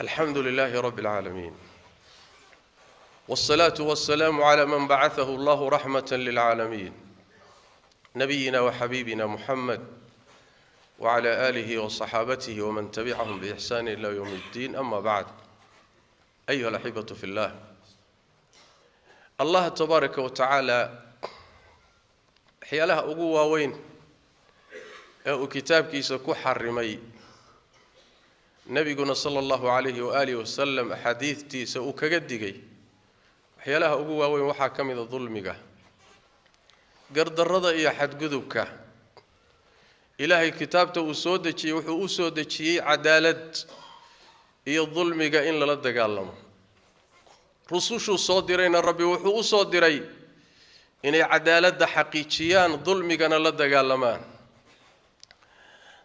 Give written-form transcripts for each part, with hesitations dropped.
الحمد لله رب العالمين والصلاة والسلام على من بعثه الله رحمة للعالمين نبينا وحبيبنا محمد وعلى آله وصحابته ومن تبعهم بإحسان إلى يوم الدين أما بعد أيها الأحبة في الله الله تبارك وتعالى حيالها أقوى وين كتاب كيس كحرمي نبينا صلى الله عليه وآله وسلم أحاديث تيس وكجدجي حيالها أقوى وين وحكم الظلمجة قرد الرضا حد جذبك إلهي كتابته وسودتي وسودتي عدالة الظلمجة إن لا تجعلهم رسوش الصادرين الرب وصادري إن عدالة حقيقيان ظلمجة لا تجعلمان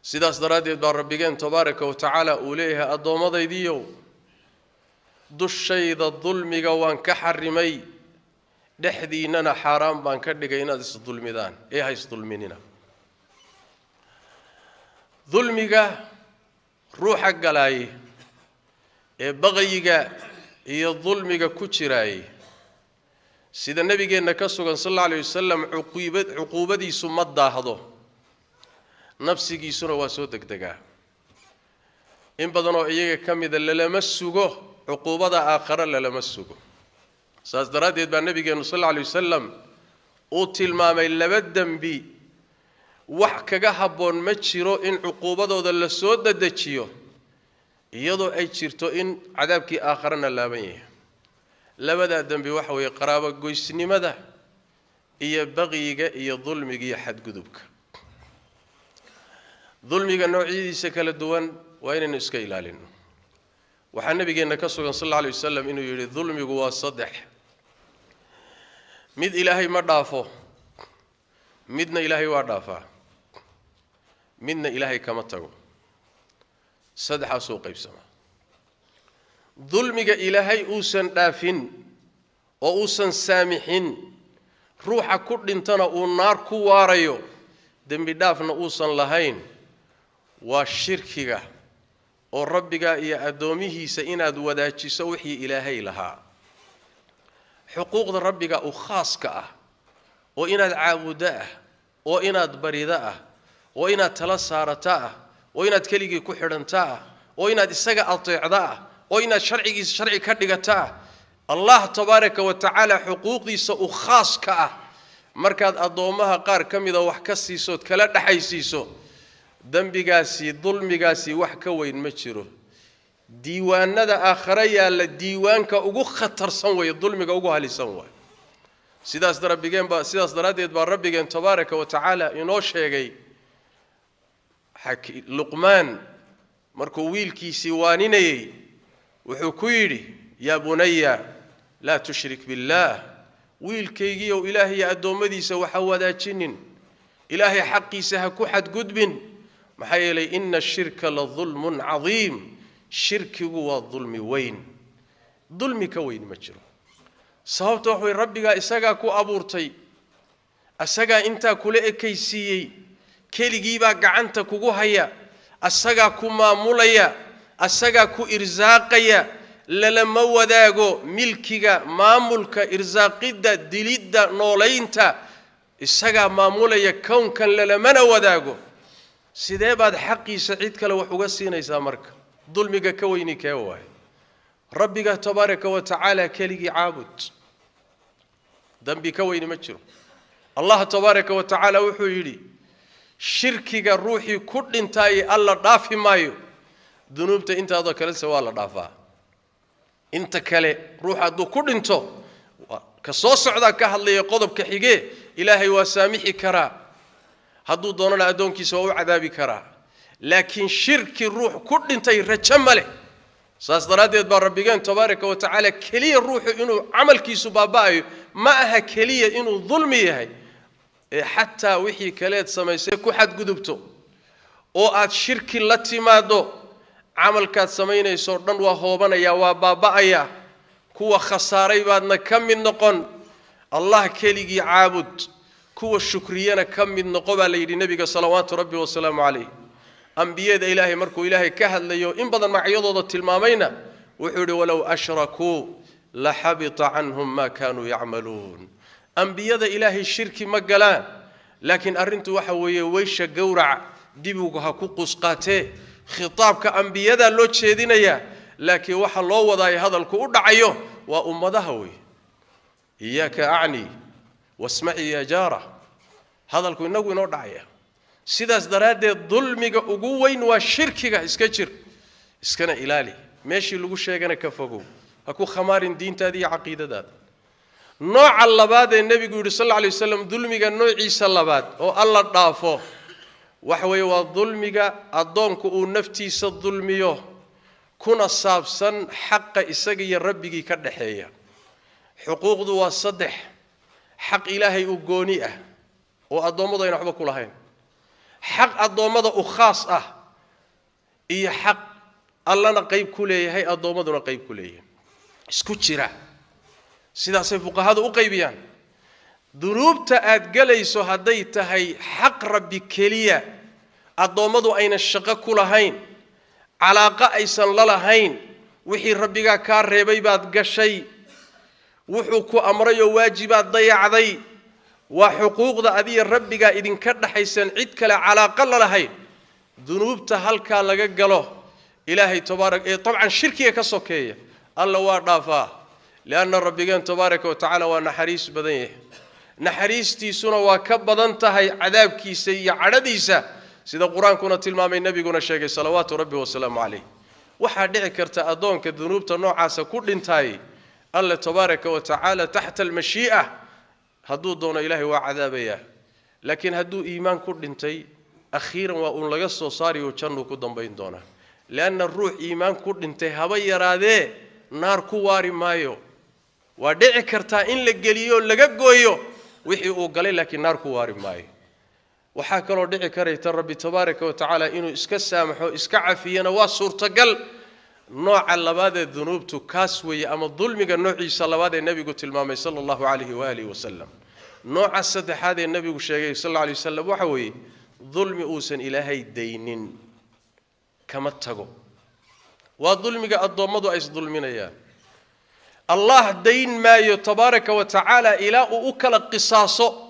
sidaas daraadeed baa rabbigeen tabaaraka wa tacaala uu leeyahay addoommadaydii dushayda dulmiga waan ka xarimay dhexdiinana xaraam baan ka dhigay inaad is dulmidaan ha is dulminina dulmiga ruuxa galay baqayga iyo dulmiga ku jiray sida nabigeena ka sugan sallallahu alayhi wasallam uquubadiisu ma daahdo nafsigiisuna waa soo degdegaa in badan oo iyaga kamida lama sugo uquubada aakhira lama sugo saas daraadeed baa nabigeenu sallallahu alayhi wasallam uu tilmaamay laba dambi wax kaga haboon ma jiro in uquubadooda la soo dadejiyo iyadoo ay jirto in cadaabkii aakhirana laaban yahay labada dambi waxa way qaraabo goysnimada iyo baqiga iyo dulmiga iyo xadgudubka ظلمي نوعيسا كلا دوان وين نسكا إلالين وحن نبينا كسوغان صلى الله عليه وسلم إنه يريد ظلمي هو صدح مد إلهي ما ضافه مدنا إلهي وضافه مدنا إلهي كما تقول صدح سوق بسما ظلمي إلهي أوسن دافن وأوسن سامحين روح كل انتنا والنار كواريو دم بدافن أوسن لهين والشركة والربك يا أدومه سئناد وداچي سوحي إلهي لها حقوق ربك أخاصك وإناد عابداء وإناد بريداء وإناد تلسارتاء وإناد كليكي كحرنتاء وإناد السجا أطيعداء وإناد شرعي كدغتاء الله تبارك وتعالى حقوق دي سأخاصك markaad adoomaha qaar kamida wax ka siiso kala dhaxaysiiso dambigaasi dulmigaasi wax ka weyn ma jiro diiwaanada aakhira yaala diiwaanka ugu khatarsan way dulmiga ugu halisan way sidaas daraadeed baa rabbigeen tabaaraka wa tacaala inoo sheegay luqmaan markuu wiilkiisii waaninayay wuxuu ku yidhi yaa bunayya laa tushrik billah wiilkaygi oo ilaahay adoomadiisa waxa wadaajinin ilaahay xaqiisa ha ku xadgudbin maxay yeelay inna shirka la dhulmun azim shirkigu waa dhulmi weyn dhulmi ka weyn ma jiro sababtoo waxay rabbiga isaga ku abuurtay asaga inta kula ekaysiiyay keligii baa gacanta kugu haya asaga ku maamulaya asaga ku irsaaqaya لما وداغو ملكيغا مامولكا ارزاقيدا ديليدا نولينتا اسغا ماموليا كونكن لما وداغو سيده بعد حقي سعيد كلا وخوغا سينيسا marka dulmiga ka weyni ka waay rabbiga tabaaraka wa taala kaligi caabud dambi ka weyni ma jiro allah tabaaraka wa taala wuxuu yiri shirkiga ruuxi ku dhintay alla dhaafi maayo dunuubta intaada kala soo la dhaafaa inta kale ruux adu ku dhinto ka soo socda ka hadlay qodobka xige ilaahay waa saamixi kara haduu doonana adoonkiisa waa u cadaabi kara laakiin shirki ruux ku dhintay rajamale saas daraadeed baa rabbigeen tabaaraka wa tacaala kaliya ruuxu inuu amalkiisu baabaayo ma aha kaliya inuu dulmi yahay hatta wixii kaleed samaysay ku xad gudubto oo aad shirki la timaado عملكات سميني سردن وهوبنا وبابايا كوا خساري بعدنا كم من نقن الله كليجي عابد كوا الشكرينا كم من نقبل للنبي صلوات ربي وسلام عليه أنبياء إلهي مركو إلهي كهل ليو إن بدل ما عيضوا التلمامين وحوري ولو أشركوا لحبط عنهم ما كانوا يعملون أنبياء إلهي الشرك مقلان لكن أرنت وحوي ويش جورع ديبوها كوكوس قاتي خطابك أنبياء لو تشيدينيا لكن وح الله وضعي هذا الكود عيوه وأمضهوي إياك أعني واسمعي يا جارة هذا الكود نقول نودعيه سيداس درادة ظلمك أقوين وشركك إسكتشر إسكنا إلالي ماشي لقو شيئا كفقو أكو خمار دين تادي عقيدة داد نوع اللباد النبي قول صلى الله عليه وسلم ظلمك نوع عيسى اللباد أو الله ضافه وحوي وظلمك أضونك ونفتي صدظلميه كنا صابسا حق إساقي ربك كدحية حقوق ذو الصدح حق إلهي أقونيه وأضوم ضينا حبك كلهين حق الضوامض أخاص إيه حق الله نقيب كليه هي الضوامض نقيب كليه اسكتشرا سيدا سيفوق هذا أقيبيان ذنوب تأد جليسو هديت هي حق ربي كليه الضوامض أين الشقة كلهين علاقة أيسن للهين وحي ربك كار ربي بعد قشي وحكو أمري واجبات ضيع ذي وحقوق ذا أذي ربك إذن كرد حيسن عدك لعلاقة لهين ذنوب تهلك لقله إلهي تبارك طبعا شركية كسوكية الله وارضافا لأن ربك تبارك وتعالى ونحريس بدنيه نحريس تيسونا وكبضان تهي عذاب كيسي عرديسة سيدا القرآن كنا تلمام النبي كنا الشيخ صلوات ربي والسلام عليه وحد عكرت أدون كالذنوب تنوع كل انتهي الله تبارك وتعالى تحت المشيئة هدو دون إلهي وعذابيه لكن هدو إيمان كل انتهي أخيرا وأن لقصوا صاري وشنو كدن بين دونه لأن الروح إيمان كل انتهي هبي راده نار كواري مايو ودعي كرتا إن لقليو لقاقويو وحي أوقلي لكن نار كواري مايو وحاك الله دعي كريت الرب تبارك وتعالى إنه إسكا سامحو إسكا عفينا واسور تقل نوع اللباد الذنوب تكاسوي أما الظلم النوع عيسى اللباد النبي قلت المامي صلى الله عليه وآله وسلم نوع السدح هذا النبي قلت صلى الله عليه وسلم وحوي ظلم أوسن إلهي دينين كما اتقوا وظلم الضمض أيس ظلمنا يا الله دين ما يتبارك وتعالى إلى أكل قصاصه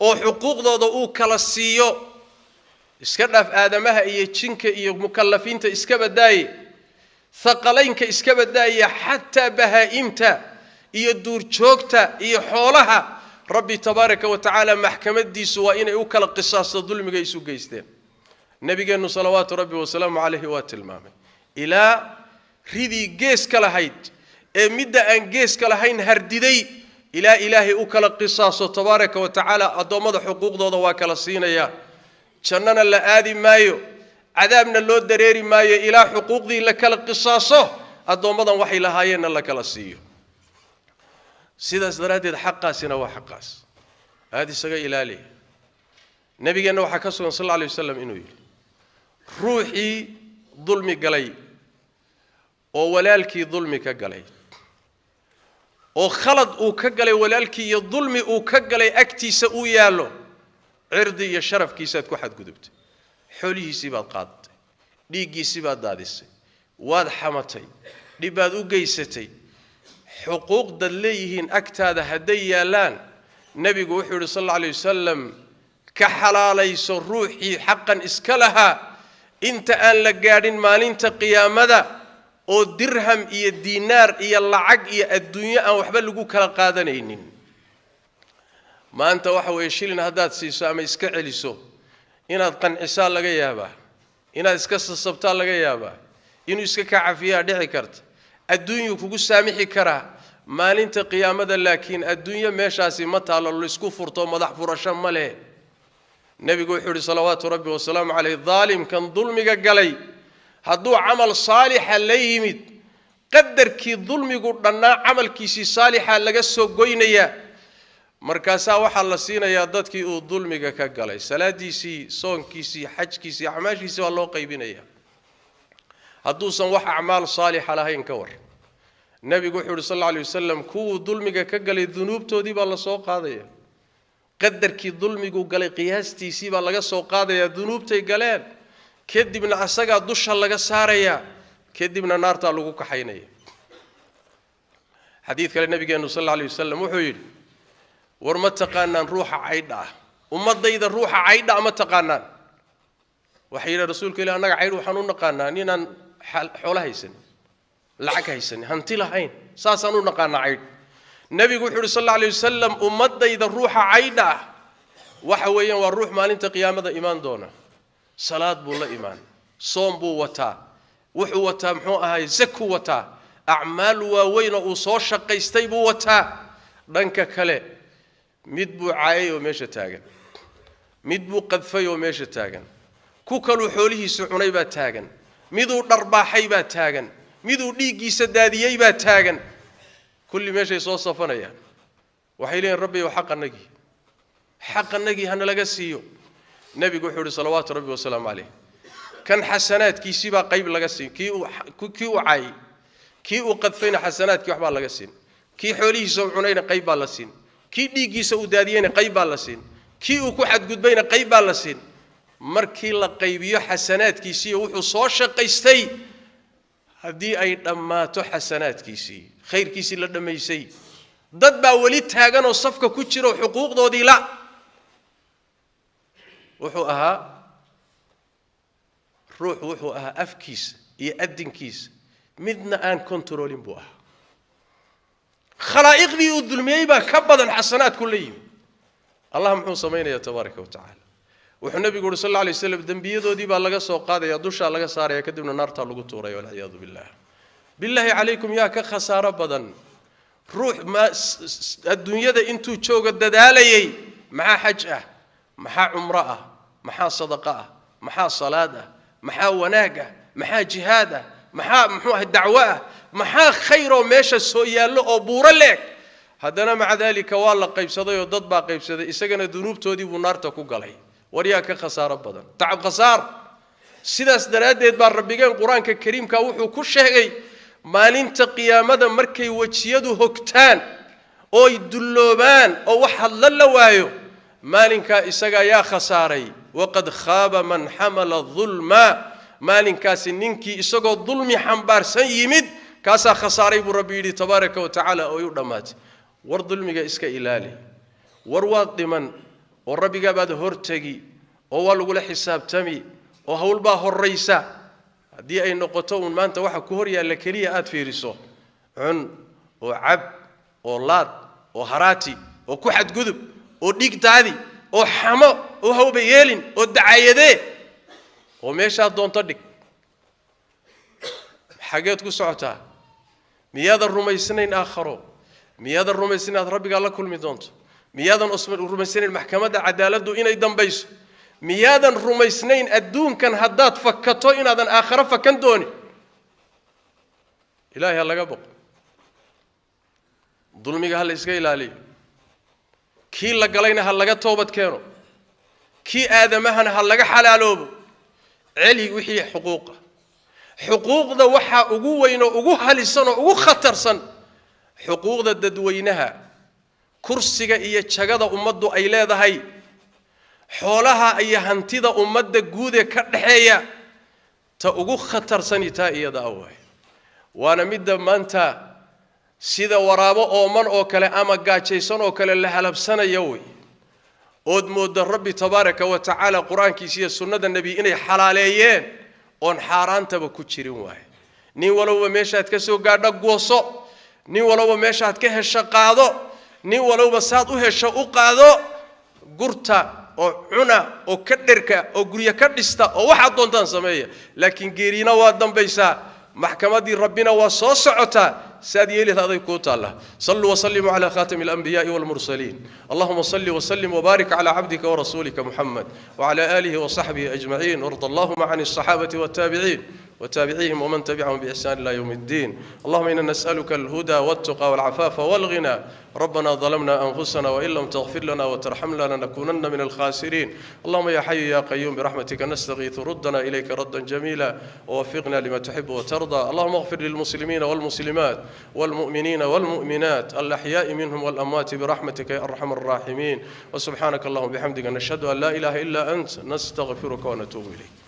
oo xuquuqdooda uu kala siiyo iska dhaaf aadamaha iyo jinka iyo mukallafiinta iska badaay thaqalaynka iska badaay hatta bahaimta iyo duur joogta iyo xoolaha rabbi tabaaraka wa taala maxkamadiisu waa inay u kala qisaasto dulmiga isu geysteen nabigeenu salawaatu rabbi wa salaamu alayhi wa tilmaamay ila ridi gees kala hayd ee midda aan gees kala hayn hardiday إلى إلهي أكل قصاص تبارك وتعالى أضمد حقوق ذو وكلا سينيا شننا لآدي مايو عذابنا اللو دريري مايو إلى حقوق ذي لكل قصاصه أضمد وحي لهاينا لكلا سيو سيدا سدرات حقا سنا وحقاس هذه سجى إلهي نبي أنه حكسه صلى الله عليه وسلم إنه روحي ظلمي قلي وولالك ظلمك قلي oo khalad uu ka galay walaalkii iyo dulmi uu ka galay agtiisa uu yaalo cirdi iyo sharafkiisa ku xad gudubtay xoolihiisii baad qaadatay dhiigiisii baad daadisay waad xamatay dhibaad u geysatay xuquuqda leeyihiin agtaada haday yaalaan nabigu wuxuu yiri sallallahu alayhi wasallam ka xalaalayso ruuxii xaqan iska laha inta aan la gaadhin maalinta qiyaamada oo dirham iyo diinaar iyo lacag iyo adduunyo aan waxba lagu kala qaadanaynin maanta waxa way shilin hadaad siiso ama iska celiso inaad qancisaa laga yaabaa inaad iska sasabtaa laga yaabaa inuu iska ka cafiyaa dhici karta adduunyo kugu saamixi kara maalinta qiyaamada laakiin adduunyo meeshaasi ma taalo la isku furto madax furasho ma leh nabigu wuxuu yiri salawaatu rabbi wa salaamu alayhi dhaalim kan dulmiga galay hadduu camal saalixa la yimid qadarkii dulmigu dhanaa camalkiisii saalixa laga soo goynaya markaas waxa la siinayaa dadkii uu dulmiga ka galay salaadiisii soonkiisii xajkiisii acmaashiisii waa loo qaybinaya hadduusan wax acmaal saalixa lahayn ka war nabigu wuxuu sallallahu alayhi wasallam kuwa dulmiga ka galay dunuubtoodii baa la soo qaadaya qadarkii dulmigu galay qiyaastiisii baa laga soo qaadaya dunuubtay galeen kadibna asaga dusha laga saaraya kadibna naarta lagu kaxaynaya xadiis kale nabigeenu sallallahu alayhi wasallam wuxuu yiri war ma taqaanaan ruuxa caydha ummadayda ruuxa caydha ma taqaanaan waxay rasuulka ilaahay anaga cayd waxaan u naqaanaa inaan xoolo haysan lacag haysan hanti lahayn saasaan u naqaanaa cayd nabigu wuxuu sallallahu alayhi wasallam ummadayda ruuxa caydha waxa weeyaan waa ruux maalinta qiyaamada iimaan doona salaad buu la iimaan soom buu wataa wuxuu wataa muxuu ahaay zaku wataa acmaal waaweyn oo soo shaqaystay buu wataa dhanka kale mid buu caayay oo meesha taagan mid buu qadfay oo meesha taagan ku kalu xoolihiisa cunay baa taagan miduu dharbaaxay baa taagan miduu dhiigiisa daadiyay baa taagan kulli meeshay soo safanayaan waxay leeyeen rabbi wa xaqanagi hana laga siiyo nabigu wuxuu salawaatu rabbi wa salaam alayhi kan xasanaadkiisi baa qayb laga siin kii uu caay kii uu qadfayna xasanaadkii waxba laga siin kii xoolihiisa cunayna qayb baa la siin kii dhiigiisa uu daadiyayna qayb baa la siin kii uu ku xadgudbayna qayb baa la siin markii la qaybiyo xasanaadkiisi wuxuu soo shaqaystay hadii ay dhamaato xasanaadkiisi khayrkiisi la dhameysay dad baa wali taagan oo safka ku jiro xuquuqdoodii la wuxuu ahaa afkiisa iyo adinkiisa midna aan controlling buu ahaa khalaa'iqdii uu dulmiyay baa ka badan xasanaad ku leeyay allah muxuu sameeynaya tabaaraka wa taala wuxuu nabigu sallallahu alayhi wasallam dambiyadoodii baa laga soo qaadaya dusha laga saaraya kadibna naarta lagu tuuray wal iyadu billahi alaykum ya ka khasaaro badan ruux ma adduunyada intuu jooga dadaalayay maxaa xaj ah maxaa umra ah maxaa sadaqa ah maxaa salaad ah maxaa wanaag ah maxaa jihaad ah maxaa muxuu ah dacwo ah maxaa khayr oo meesha soo yaalo oo buuro leeg haddana maca dalika waa la qaybsaday oo dad baa qaybsaday isagana dunuubtoodii buu naarta ku galay wariyaa ka khasaaro badan tacab khasaar sidaas daraadeed baa rabbigeen quraanka kariimka wuxuu ku sheegay maalinta qiyaamada markay wajiyadu hogtaan oo duloobaan oo wax hadla la waayo maalinka isaga yaa khasaaray waqad khaba man hamala dhulma maalinkaasi ninkii isagoo dulmi xambaarsan yimid kaasa khasaaray buu rabbi yiri tabaaraka wa taala oo yu dhamaatay war dulmiga iska ilaali war waa dhiman oo rabbiga baad hortagi oo waa lagu la xisaabtami oo hawl baa horeysa hadii ay noqoto un maanta waxa ku hor yaala kaliya aad fiiriso cun oo cab oo laad oo haraati oo ku xadgudub oo dhigtaadi oo xamo oo hawba yeelin oo dacaayade oo meesha doonto dhig xageed ku socotaa miyada rumaysnayn aakhiro miyada rumaysnayn rabbiga la kulmi doonto miyadan rumaysnayn maxkamadda cadaaladdu inay dambayso miyadan rumaysnayn adduunkan haddaad fakato inaadan aakhiro fakan dooni ilaahay laga boqo dulmiga hal iska ilaaliyo kii la galayna hal laga toobad keeno kii aadamahana hal laga xalaaloobo celi wixii xuquuqda waxa ugu weyn oo ugu halisan oo ugu khatarsan xuquuqda dadweynaha kursiga iyo jagada ummaddu ay leedahay xoolaha iyo hantida ummadda guud ee ka dhaxeeya ta ugu khatarsan taa iyada away waana midda maanta sida waraabo ooman oo kale ama gaajaysan oo kale la halabsanayo way ood moodo rabbi tabaaraka wa taala quraankiisa iyo sunnada nabi inay xalaaleeyeen oon xaaraantaba ku jirin waay nin walba meeshaad ka soo gaadho gooso nin walba meeshaad ka hesho qaado nin walba saad u hesho u qaado gurta oo cuna oo ka dherka oo guriga ka dhista oo waxa doontaan sameeya laakiin geerina waa dambaysa محكمة ربنا وصوصعتا سادي هذا كوتا الله صلوا وسلموا على خاتم الأنبياء والمرسلين اللهم صل وسلم وبارك على عبدك ورسولك محمد وعلى آله وصحبه أجمعين وارض اللهم عن الصحابة والتابعين وتابعيهم ومن تبعهم بإحسان إلى يوم الدين اللهم إنا نسألك الهدى والتقى والعفاف والغنى ربنا ظلمنا أنفسنا وإن لم تغفر لنا وترحمنا لنكونن من الخاسرين اللهم يا حي يا قيوم برحمتك نستغيث ردنا إليك ردا جميلا ووفقنا لما تحب وترضى اللهم اغفر للمسلمين والمسلمات والمؤمنين والمؤمنات الأحياء منهم والأموات برحمتك يا أرحم الراحمين وسبحانك اللهم بحمدك نشهد أن لا إله إلا أنت نستغفرك ونتوب إليك.